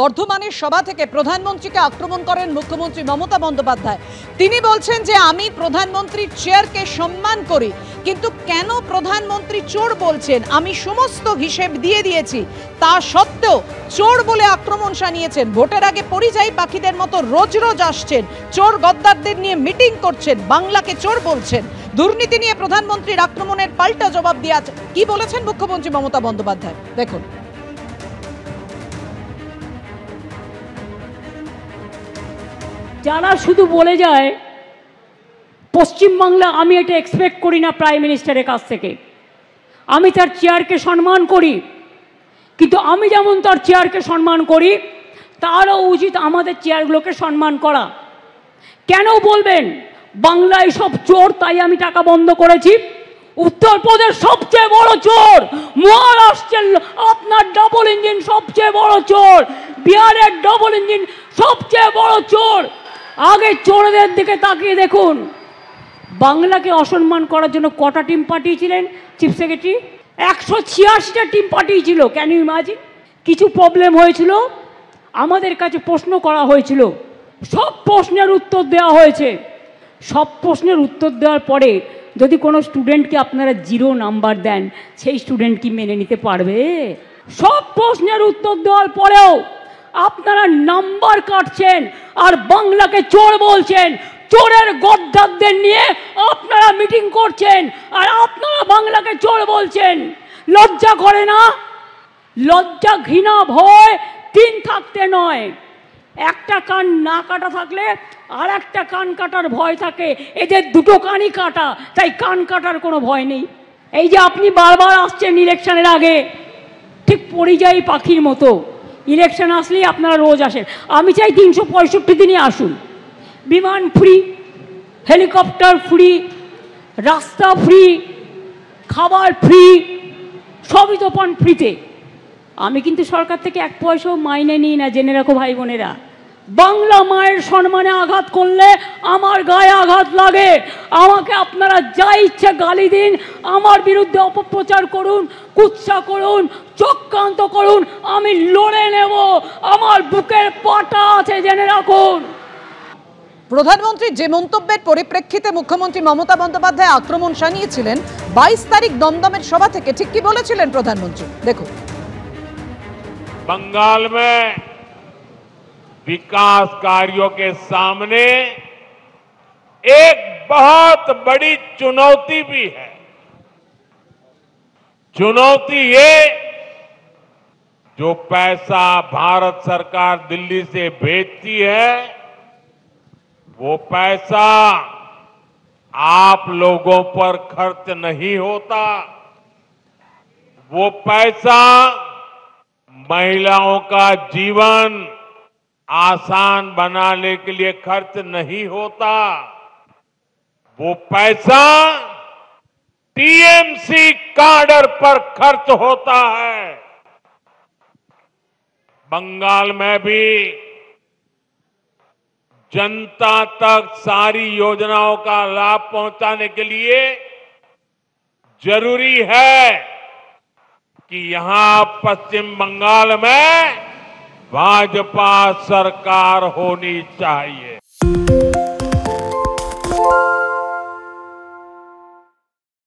বর্ধমানের সভা থেকে প্রধানমন্ত্রীকে আক্রমণ করেন মুখ্যমন্ত্রী মমতা বন্দ্যোপাধ্যায়। তিনি বলছেন যে আমি প্রধানমন্ত্রীর চেয়ারকে সম্মান করি, কিন্তু কেন প্রধানমন্ত্রী চোর বলছেন? আমি সমস্ত হিসেব দিয়ে দিয়েছি, তা সত্ত্বেও চোর বলে আক্রমণ শানিয়েছেন। ভোটের আগে পরিযায়ী পাখিদের মতো রোজ রোজ আসছেন, চোর গদ্দারদের নিয়ে মিটিং করছেন, বাংলাকে চোর বলছেন। দুর্নীতি নিয়ে প্রধানমন্ত্রীর আক্রমণের পাল্টা জবাব দিয়ে কি বলেছেন মুখ্যমন্ত্রী মমতা বন্দ্যোপাধ্যায় দেখুন। যারা শুধু বলে যায় পশ্চিমবাংলা, আমি এটা এক্সপেক্ট করি না প্রাইম মিনিস্টারের কাছ থেকে। আমি তার চেয়ারকে সম্মান করি, কিন্তু আমি যেমন তার চেয়ারকে সম্মান করি, তারও উচিত আমাদের চেয়ারগুলোকে সম্মান করা। কেন বলবেন বাংলায় সব চোর তাই আমি টাকা বন্ধ করেছি? উত্তরপ্রদেশ সবচেয়ে বড় চোর, মহারাষ্ট্রের আপনার ডবল ইঞ্জিন সবচেয়ে বড় চোর, বিহারের ডবল ইঞ্জিন সবচেয়ে বড় চোর। আগে চোরদের দিকে তাকিয়ে দেখুন, বাংলাকে অসম্মান করার জন্য কটা টিম পাঠিয়েছিলেন চিফ সেক্রেটারি? 186টা টিম পাঠিয়েছিল। Can you imagine? কিছু প্রবলেম হয়েছিল, আমাদের কাছে প্রশ্ন করা হয়েছিল, সব প্রশ্নের উত্তর দেওয়া হয়েছে। সব প্রশ্নের উত্তর দেওয়ার পরে যদি কোনো স্টুডেন্টকে আপনারা 0 নাম্বার দেন, সেই স্টুডেন্ট কি মেনে নিতে পারবে? সব প্রশ্নের উত্তর দেওয়ার পরেও আপনারা নাম্বার কাটছেন আর বাংলাকে চোর বলছেন। চোরের গদ্দারদের নিয়ে আপনারা মিটিং করছেন আর আপনারা বাংলাকে চোর বলছেন। লজ্জা করে না? লজ্জা, ঘৃণা, ভয় 3 থাকতে নয়, একটা কান না কাটা থাকলে আর একটা কান কাটার ভয় থাকে। এদের দুটো কানই কাটা, তাই কান কাটার কোনো ভয় নেই। এই যে আপনি বারবার আসছেন ইলেকশনের আগে, ঠিক পরিযায়ী পাখির মতো। ইলেকশন আসলেই আপনারা রোজ আসেন। আমি চাই 365 দিনই আসুন। বিমান ফ্রি, হেলিকপ্টার ফ্রি, রাস্তা ফ্রি, খাবার ফ্রি, সবই তো পান ফ্রিতে। আমি কিন্তু সরকার থেকে 1 পয়সাও মাইনে নিই না, জেনে রাখো ভাই বোনেরা। বাংলা মায়ের সম্মানে আঘাত করলে আমার গায়ে আঘাত লাগে। আমাকে আপনারা যা ইচ্ছে গালি দিন, আমার বিরুদ্ধে অপপ্রচার করুন, কুৎসা করুন, চক্রান্ত করুন, আমি লড়ে নেব। আমার বুকের পাটা আছে, জেনে রাখুন। প্রধানমন্ত্রীর যে মন্তব্যের পরিপ্রেক্ষিতে মুখ্যমন্ত্রী মমতা বন্দ্যোপাধ্যায় আক্রমণ শানিয়েছিলেন, 22 তারিখ দমদমের সভা থেকে ঠিক কি বলেছিলেন প্রধানমন্ত্রী দেখুন। बंगाल में विकास कार्यों के सामने एक बहुत बड़ी चुनौती भी है। चुनौती ये, जो पैसा भारत सरकार दिल्ली से भेजती है, वो पैसा आप लोगों पर खर्च नहीं होता। वो पैसा महिलाओं का जीवन आसान बनाने के लिए खर्च नहीं होता। वो पैसा टीएमसी काडर पर खर्च होता है। बंगाल में भी जनता तक सारी योजनाओं का लाभ पहुंचाने के लिए जरूरी है कि यहां पश्चिम बंगाल में भाजपा सरकार होनी चाहिए।